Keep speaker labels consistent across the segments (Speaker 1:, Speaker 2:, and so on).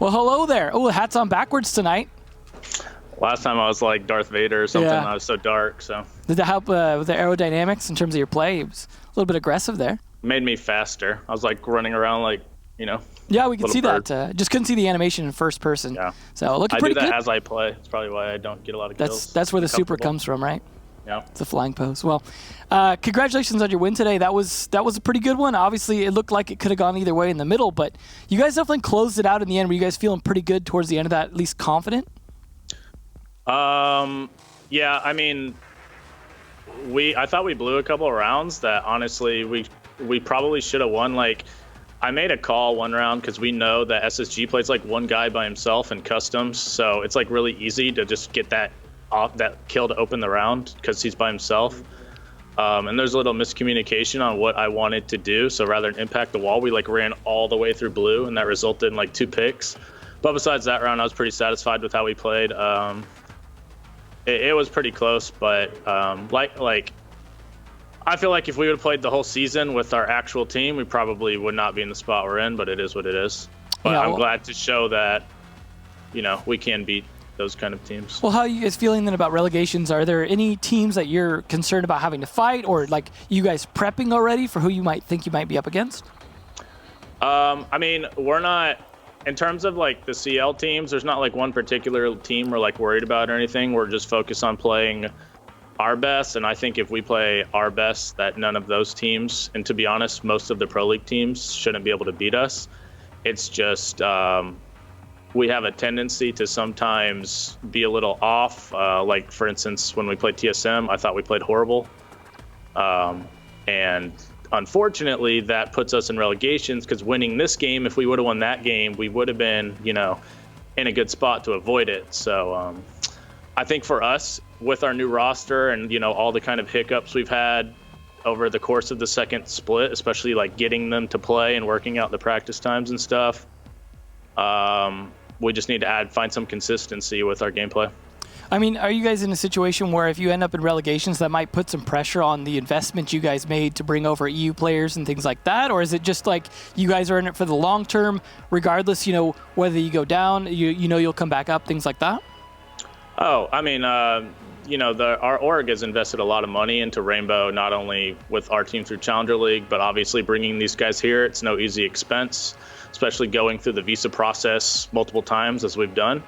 Speaker 1: Well, hello there. Oh, the hat's on backwards tonight.
Speaker 2: Last time I was like Darth Vader or something. Yeah. I was so dark. So
Speaker 1: did that help with the aerodynamics in terms of your play? It was a little bit aggressive there.
Speaker 2: Made me faster. I was like running around like, you know.
Speaker 1: Yeah, we could see bird. That. Just couldn't see the animation in first person.
Speaker 2: Yeah.
Speaker 1: So looking pretty good.
Speaker 2: I do that as I play. It's probably why I don't get a lot of kills.
Speaker 1: That's where the supr comes from, right?
Speaker 2: Yeah.
Speaker 1: It's a flying pose. Well, congratulations on your win today. That was a pretty good one. Obviously, it looked like it could have gone either way in the middle, but you guys definitely closed it out in the end. Were you guys feeling pretty good towards the end of that, at least confident?
Speaker 2: Yeah, I mean, I thought we blew a couple of rounds that honestly we probably should have won. Like, I made a call one round because we know that SSG plays like one guy by himself in customs, so it's like really easy to just get that kill to open the round because he's by himself. And there's a little miscommunication on what I wanted to do, so rather than impact the wall, we like ran all the way through blue, and that resulted in like 2 picks. But besides that round, I was pretty satisfied with how we played. It was pretty close, but like I feel like if we would have played the whole season with our actual team, we probably would not be in the spot we're in, but it is what it is. But yeah, I'm glad to show that, you know, we can beat those kind of teams.
Speaker 1: Well, how are you guys feeling then about relegations? Are there any teams that you're concerned about having to fight, or like you guys prepping already for who you might think you might be up against?
Speaker 2: I mean, we're not, in terms of like the CL teams, there's not like one particular team we're like worried about or anything. We're just focused on playing our best, and I think if we play our best, that none of those teams, and to be honest, most of the Pro League teams shouldn't be able to beat us. It's just we have a tendency to sometimes be a little off. Like, for instance, when we played TSM, I thought we played horrible. And unfortunately, that puts us in relegations because winning this game, if we would have won that game, we would have been, you know, in a good spot to avoid it. So I think for us, with our new roster and, you know, all the kind of hiccups we've had over the course of the second split, especially like getting them to play and working out the practice times and stuff, we just need to find some consistency with our gameplay.
Speaker 1: I mean, are you guys in a situation where if you end up in relegations, that might put some pressure on the investment you guys made to bring over EU players and things like that? Or is it just like you guys are in it for the long term, regardless, you know, whether you go down, you know you'll come back up, things like that?
Speaker 2: Oh, I mean, you know, our org has invested a lot of money into Rainbow, not only with our team through Challenger League, but obviously bringing these guys here. It's no easy expense, especially going through the visa process multiple times as we've done.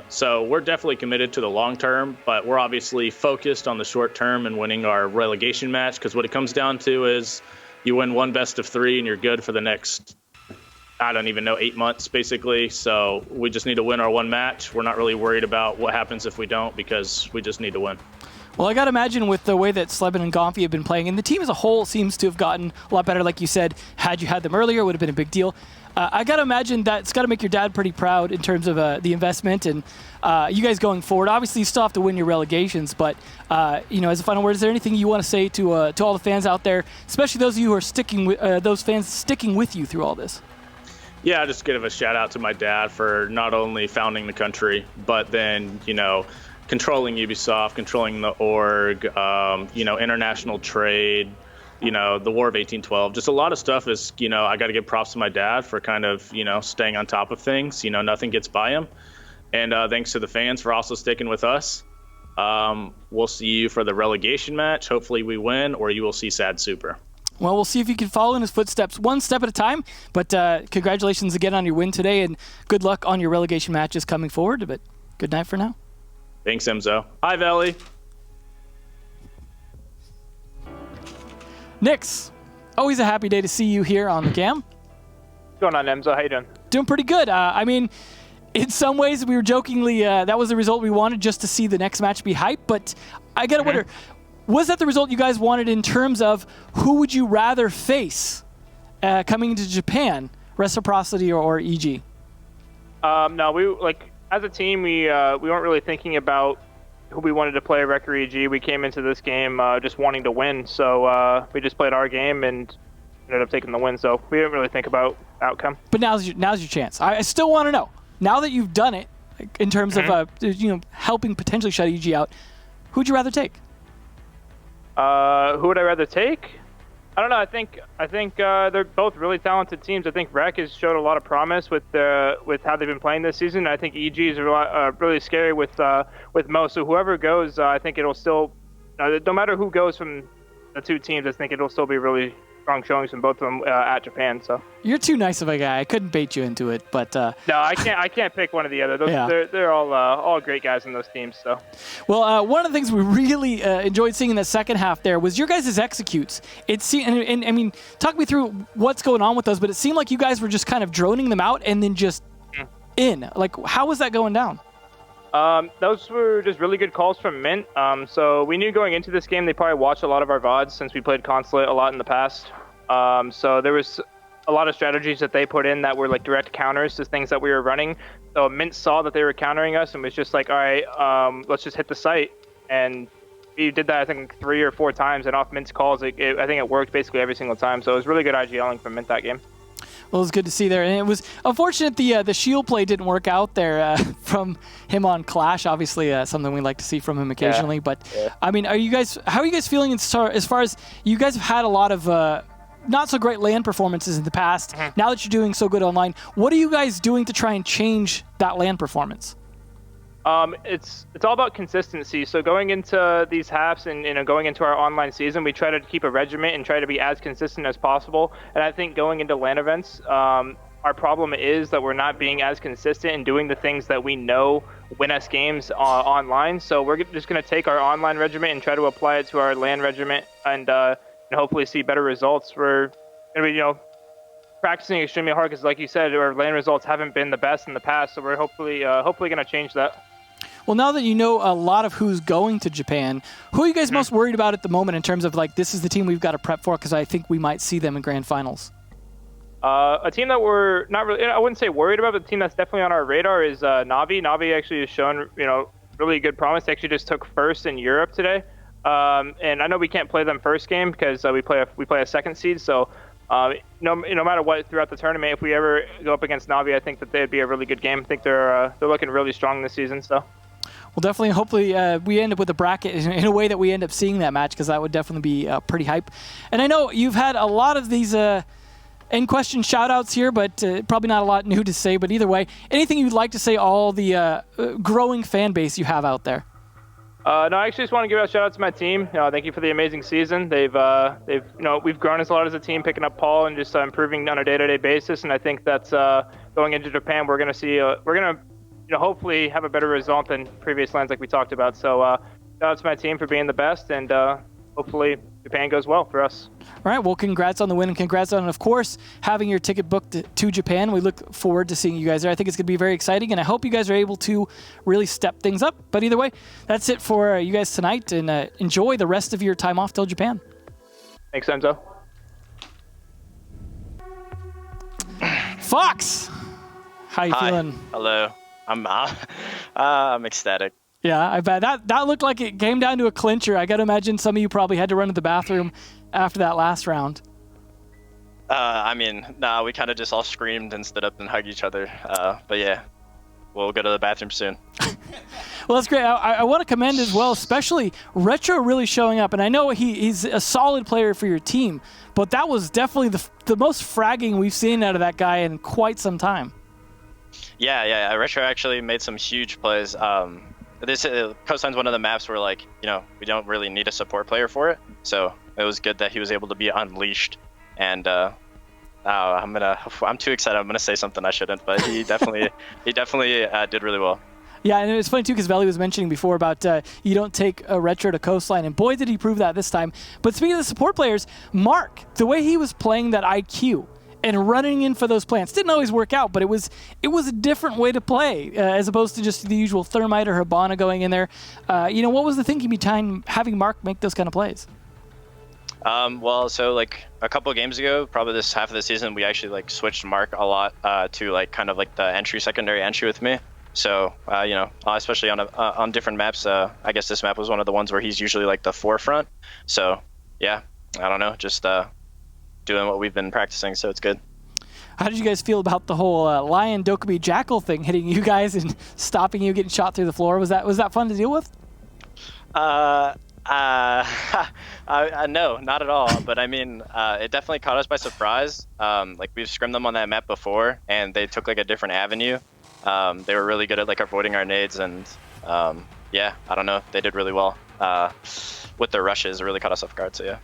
Speaker 2: So we're definitely committed to the long term, but we're obviously focused on the short term and winning our relegation match, because what it comes down to is you win one best of 3 and you're good for the next, I don't even know, 8 months basically. So we just need to win our one match. We're not really worried about what happens if we don't, because we just need to win.
Speaker 1: Well, I got to imagine with the way that Sleben and Gomfi have been playing, and the team as a whole seems to have gotten a lot better. Like you said, had you had them earlier, it would have been a big deal. I got to imagine that's got to make your dad pretty proud in terms of the investment and you guys going forward. Obviously, you still have to win your relegations, but you know, as a final word, is there anything you want to say to all the fans out there, especially those of you who are sticking with those fans sticking with you through all this?
Speaker 2: Yeah, just give a shout out to my dad for not only founding the country, but then, you know, controlling Ubisoft, controlling the org, you know, international trade, you know, the War of 1812, just a lot of stuff is, you know, I got to give props to my dad for kind of, you know, staying on top of things. You know, nothing gets by him. And thanks to the fans for also sticking with us. We'll see you for the relegation match. Hopefully we win, or you will see sad supr.
Speaker 1: Well, we'll see if you can follow in his footsteps one step at a time. But congratulations again on your win today, and good luck on your relegation matches coming forward. But good night for now.
Speaker 2: Thanks, Enzo. Hi, Velly.
Speaker 1: Nix, always a happy day to see you here on the cam.
Speaker 3: What's going on, Enzo? How you doing?
Speaker 1: Doing pretty good. I mean, in some ways, we were jokingly, that was the result we wanted, just to see the next match be hype. But I got to wonder, was that the result you guys wanted in terms of who would you rather face coming into Japan, Reciprocity or EG?
Speaker 3: No, we as a team, we weren't really thinking about who we wanted to play Rec or EG. We came into this game just wanting to win, so we just played our game and ended up taking the win. So we didn't really think about outcome.
Speaker 1: But now's your chance. I still want to know, now that you've done it, in terms of you know, helping potentially shut EG out, who'd you rather take?
Speaker 3: Who would I rather take? I don't know. I think they're both really talented teams. I think Rec has showed a lot of promise with how they've been playing this season. I think EG is really scary with Mo. So whoever goes, I think it'll still, no matter who goes from the two teams, I think it'll still be really strong showings from both of them at Japan. So
Speaker 1: you're too nice of a guy. I couldn't bait you into it, but
Speaker 3: no, I can't pick one or the other. Those,
Speaker 1: yeah.
Speaker 3: they're all great guys in those teams. So
Speaker 1: well, one of the things we really enjoyed seeing in the second half there was your guys' executes. And I mean, talk me through what's going on with those, but it seemed like you guys were just kind of droning them out and then just in. Like, how was that going down?
Speaker 3: Those were just really good calls from Mint. So we knew going into this game they probably watched a lot of our VODs since we played Consulate a lot in the past. So there was a lot of strategies that they put in that were like direct counters to things that we were running. So Mint saw that they were countering us and was just like, all right, let's just hit the site. And we did that, I think, 3 or 4 times. And off Mint's calls, I think it worked basically every single time. So it was really good IGLing from Mint that game.
Speaker 1: Well, it was good to see there, and it was unfortunate the shield play didn't work out there from him on Clash. Obviously, something we like to see from him occasionally. Yeah. But I mean, how are you guys feeling as far as you guys have had a lot of not so great LAN performances in the past? Mm-hmm. Now that you're doing so good online, what are you guys doing to try and change that LAN performance?
Speaker 3: It's all about consistency. So going into these halves and going into our online season, we try to keep a regiment and try to be as consistent as possible. And I think going into LAN events, our problem is that we're not being as consistent and doing the things that we know win us games online. So we're just going to take our online regiment and try to apply it to our LAN regiment and hopefully see better results. We're going to be, practicing extremely hard because, like you said, our LAN results haven't been the best in the past. So we're hopefully going to change that.
Speaker 1: Well, now that you know a lot of who's going to Japan, who are you guys most worried about at the moment in terms of, like, this is the team we've got to prep for because I think we might see them in grand finals?
Speaker 3: A team that we're not really, I wouldn't say worried about, but the team that's definitely on our radar is Navi. Navi actually has shown, really good promise. They actually just took first in Europe today. And I know we can't play them first game because we play a second seed. So no matter what throughout the tournament, if we ever go up against Navi, I think that they'd be a really good game. I think they're looking really strong this season. So.
Speaker 1: Well, definitely, hopefully, we end up with a bracket in a way that we end up seeing that match because that would definitely be pretty hype. And I know you've had a lot of these end question shout-outs here, but probably not a lot new to say. But either way, anything you'd like to say all the growing fan base you have out there?
Speaker 3: No, I actually just want to give a shout out to my team. Thank you for the amazing season. We've grown as a lot as a team, picking up Paul and just improving on a day-to-day basis. And I think that's going into Japan, we're going to see, hopefully have a better result than previous lands like we talked about. So shout out to my team for being the best, and hopefully Japan goes well for us.
Speaker 1: All right, well, congrats on the win, and congrats on, of course, having your ticket booked to Japan. We look forward to seeing you guys there. I think it's going to be very exciting, and I hope you guys are able to really step things up. But either way, that's it for you guys tonight, and enjoy the rest of your time off till Japan.
Speaker 3: Thanks, Enzo.
Speaker 1: Fox! How you feeling?
Speaker 4: Hello. I'm ecstatic.
Speaker 1: Yeah, I bet that looked like it came down to a clincher. I got to imagine some of you probably had to run to the bathroom after that last round.
Speaker 4: We kind of just all screamed and stood up and hugged each other. But yeah, we'll go to the bathroom soon.
Speaker 1: Well, that's great. I want to commend as well, especially Retro really showing up. And I know he's a solid player for your team, but that was definitely the most fragging we've seen out of that guy in quite some time.
Speaker 4: Yeah. Retro actually made some huge plays. This Cosign's one of the maps where, like, we don't really need a support player for it. So it was good that he was able to be unleashed. And I'm too excited. I'm gonna say something I shouldn't, but he definitely did really well.
Speaker 1: Yeah, and it was funny too because Velly was mentioning before about you don't take a Retro to Coastline, and boy did he prove that this time. But speaking of the support players, Mark, the way he was playing that IQ and running in for those plants didn't always work out, but it was a different way to play as opposed to just the usual Thermite or Hibana going in there. What was the thinking behind having Mark make those kind of plays?
Speaker 4: So like a couple of games ago, probably this half of the season, we actually like switched Mark a lot to like kind of like the secondary entry with me. So especially on different maps, I guess this map was one of the ones where he's usually like the forefront. So yeah, I don't know, just doing what we've been practicing, so it's good.
Speaker 1: How did you guys feel about the whole Lion Dokkaebi Jackal thing hitting you guys and stopping you getting shot through the floor? Was that fun to deal with?
Speaker 4: No, not at all. But I mean, it definitely caught us by surprise. Like we've scrimmed them on that map before, and they took like a different avenue. They were really good at like avoiding our nades, and yeah, I don't know, they did really well with their rushes. It really caught us off guard. So yeah.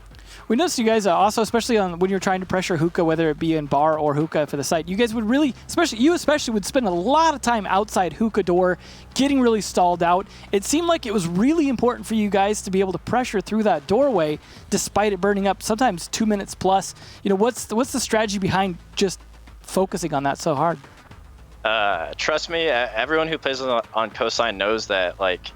Speaker 1: We noticed you guys also, especially on when you're trying to pressure hookah, whether it be in bar or hookah for the site, you guys would really, especially would spend a lot of time outside hookah door, getting really stalled out. It seemed like it was really important for you guys to be able to pressure through that doorway, despite it burning up sometimes 2 minutes plus. You know, what's the strategy behind just focusing on that so hard?
Speaker 4: Trust me, everyone who plays on coastline knows that like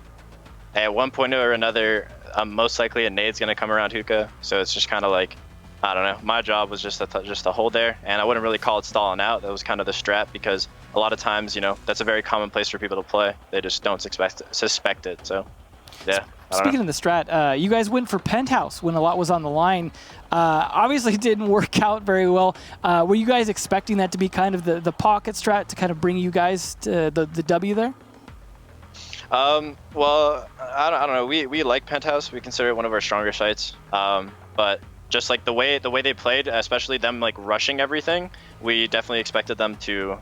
Speaker 4: at one point or another, most likely a nade's gonna come around hookah. So it's just kind of like, I don't know. My job was just to hold there, and I wouldn't really call it stalling out. That was kind of the strat, because a lot of times, you know, that's a very common place for people to play. They just don't suspect it. So yeah.
Speaker 1: Speaking of the strat, you guys went for Penthouse when a lot was on the line. Obviously, it didn't work out very well. Were you guys expecting that to be kind of the pocket strat to kind of bring you guys to the W there?
Speaker 4: Well, I don't know. We like Penthouse. We consider it one of our stronger sites. But just like the way they played, especially them like rushing everything, we definitely expected them to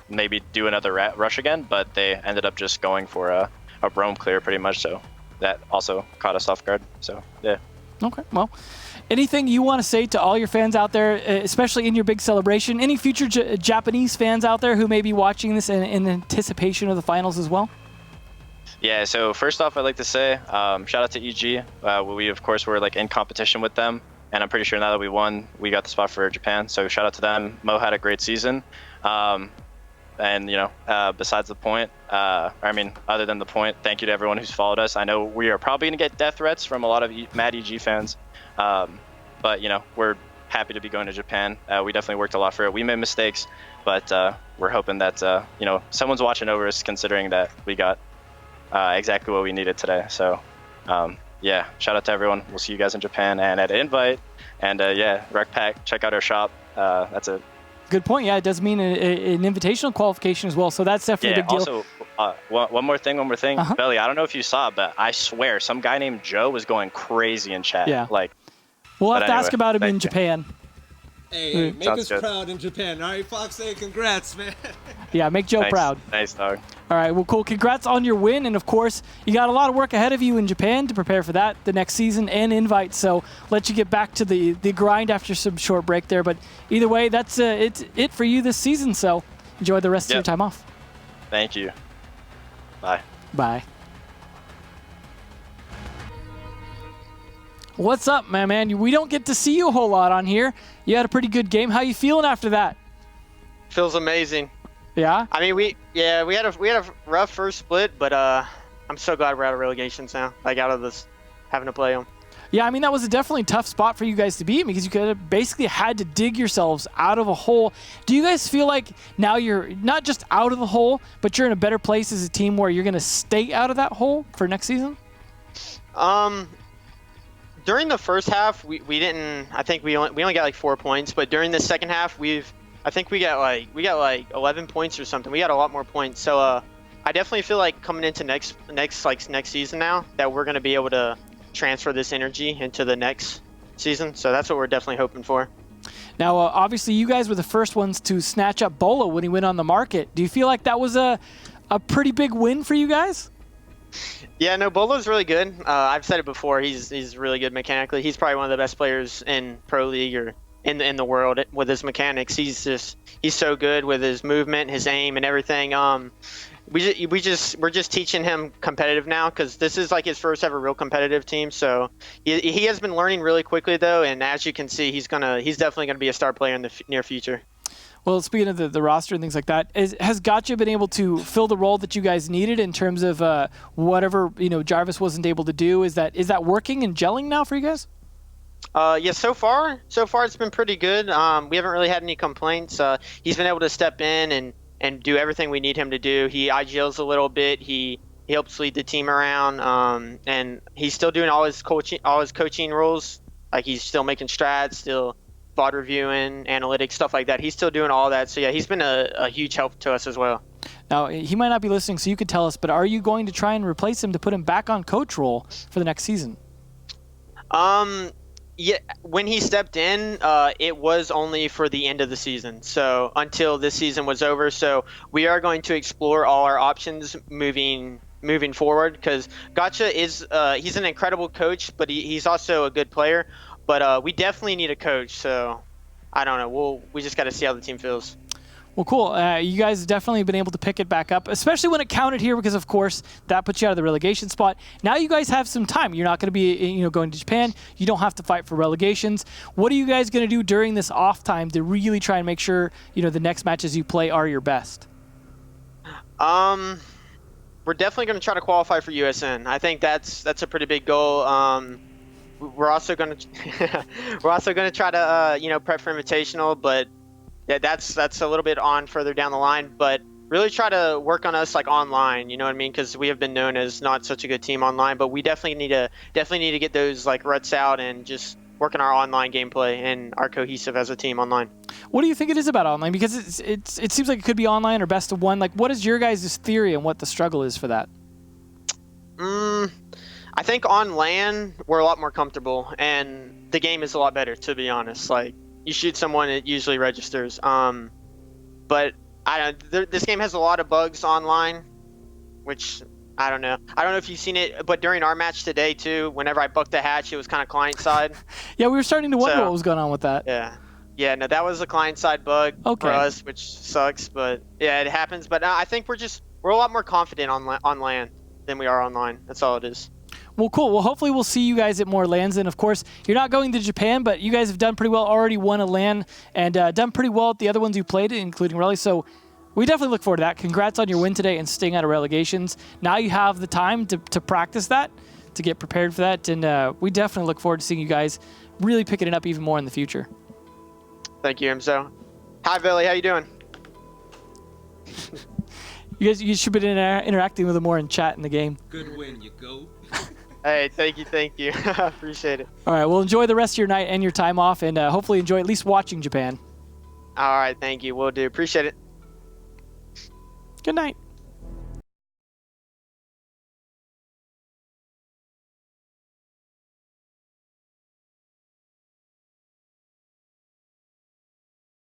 Speaker 4: maybe do another rush again. But they ended up just going for a roam clear pretty much. So that also caught us off guard. So yeah. Okay.
Speaker 1: Well, anything you want to say to all your fans out there, especially in your big celebration? Any future Japanese fans out there who may be watching this in anticipation of the finals as well?
Speaker 4: Yeah, so first off, I'd like to say shout out to EG. We, of course, were like in competition with them, and I'm pretty sure now that we won, we got the spot for Japan. So shout out to them. Mo had a great season. And, you know, besides the point, other than the point, thank you to everyone who's followed us. I know we are probably going to get death threats from a lot of Mad EG fans, but, you know, we're happy to be going to Japan. We definitely worked a lot for it. We made mistakes, but we're hoping that, you know, someone's watching over us, considering that we got exactly what we needed today. So yeah, shout out to everyone. We'll see you guys in Japan and at Invite. And yeah, Rec Pack, check out our shop. That's it.
Speaker 1: Good point. Yeah, it does mean an invitational qualification as well. So that's definitely a big deal.
Speaker 4: Also, one more thing. Velly, I don't know if you saw, but I swear some guy named Joe was going going crazy in chat.
Speaker 1: Yeah.
Speaker 4: Like,
Speaker 1: we'll have to ask about him in Japan.
Speaker 5: Hey, make us proud in Japan. All right, FoxA, congrats, man.
Speaker 1: Yeah, make Joe proud.
Speaker 4: Nice, dog.
Speaker 1: All right, well, cool. Congrats on your win. And, of course, you got a lot of work ahead of you in Japan to prepare for that, the next season and Invite. So let you get back to the grind after some short break there. But either way, that's it for you this season. So enjoy the rest of your time off.
Speaker 4: Thank you. Bye.
Speaker 1: Bye. What's up, my man? We don't get to see you a whole lot on here. You had a pretty good game. How you feeling after that?
Speaker 6: Feels amazing.
Speaker 1: Yeah?
Speaker 6: I mean, we had a rough first split, but I'm so glad we're out of relegations now. Like, out of this, having to play them.
Speaker 1: Yeah, I mean, that was a definitely tough spot for you guys to be in, because you could have basically had to dig yourselves out of a hole. Do you guys feel like now you're not just out of the hole, but you're in a better place as a team where you're going to stay out of that hole for next season?
Speaker 6: During the first half, we didn't. I think we only got like 4 points, but during the second half, I think we got like 11 points or something. We got a lot more points. So I definitely feel like coming into next season now that we're gonna be able to transfer this energy into the next season. So that's what we're definitely hoping for.
Speaker 1: Now, obviously, you guys were the first ones to snatch up Bolo when he went on the market. Do you feel like that was a pretty big win for you guys?
Speaker 6: Yeah, no, Bolo's really good. I've said it before. He's really good mechanically. He's probably one of the best players in Pro League or in the world with his mechanics. He's so good with his movement, his aim, and everything. We're just teaching him competitive now, because this is like his first ever real competitive team. So he has been learning really quickly though, and as you can see, he's definitely gonna be a star player in the near future.
Speaker 1: Well, speaking of the roster and things like that, has Gotcha been able to fill the role that you guys needed in terms of whatever Jarvis wasn't able to do? Is that working and gelling now for you guys?
Speaker 6: Yeah, so far it's been pretty good. We haven't really had any complaints. He's been able to step in and do everything we need him to do. He IGLs a little bit. He helps lead the team around, and he's still doing all his coaching roles. Like, he's still making strats, still VOD reviewing, analytics, stuff like that. He's still doing all that. So yeah, he's been a huge help to us as well.
Speaker 1: Now, he might not be listening, so you could tell us, but are you going to try and replace him to put him back on coach role for the next season?
Speaker 6: Yeah, when he stepped in, it was only for the end of the season, so until this season was over. So we are going to explore all our options moving forward, because Gotcha is he's an incredible coach, but he's also a good player. But we definitely need a coach, so I don't know. We just got to see how the team feels.
Speaker 1: Well, cool. You guys have definitely been able to pick it back up, especially when it counted here, because of course that puts you out of the relegation spot. Now you guys have some time. You're not going to be, going to Japan. You don't have to fight for relegations. What are you guys going to do during this off time to really try and make sure, the next matches you play are your best?
Speaker 6: We're definitely going to try to qualify for USN. I think that's a pretty big goal. We're also going to try to prep for Invitational, but yeah, that's a little bit on further down the line, but really try to work on us like online, you know what I mean? Because we have been known as not such a good team online, but we definitely need to get those like ruts out and just work on our online gameplay and our cohesive as a team online.
Speaker 1: What do you think it is about online? Because it seems like it could be online or best of one. Like, what is your guys' theory on what the struggle is for that?
Speaker 6: I think on LAN we're a lot more comfortable and the game is a lot better, to be honest. Like, you shoot someone, it usually registers. But this game has a lot of bugs online, which I don't know. I don't know if you've seen it, but during our match today too, whenever I bucked the hatch, it was kind of client side.
Speaker 1: Yeah, we were starting to wonder what was going on with that.
Speaker 6: Yeah, no, that was a client side bug for us, which sucks. But yeah, it happens. But I think we're a lot more confident on LAN than we are online. That's all it is.
Speaker 1: Well, cool. Well, hopefully we'll see you guys at more LANs. And, of course, you're not going to Japan, but you guys have done pretty well, already won a LAN, and done pretty well at the other ones you played, including Relly. So we definitely look forward to that. Congrats on your win today and staying out of relegations. Now you have the time to practice that, to get prepared for that. And we definitely look forward to seeing you guys really picking it up even more in the future.
Speaker 6: Thank you, Imzo. Hi, Velly. How you doing?
Speaker 1: You should be interacting with him more in chat in the game.
Speaker 5: Good win, you go.
Speaker 6: Hey, thank you. Appreciate it.
Speaker 1: All right, well, enjoy the rest of your night and your time off, and hopefully enjoy at least watching Japan.
Speaker 6: All right, thank you. Will do. Appreciate it.
Speaker 1: Good night.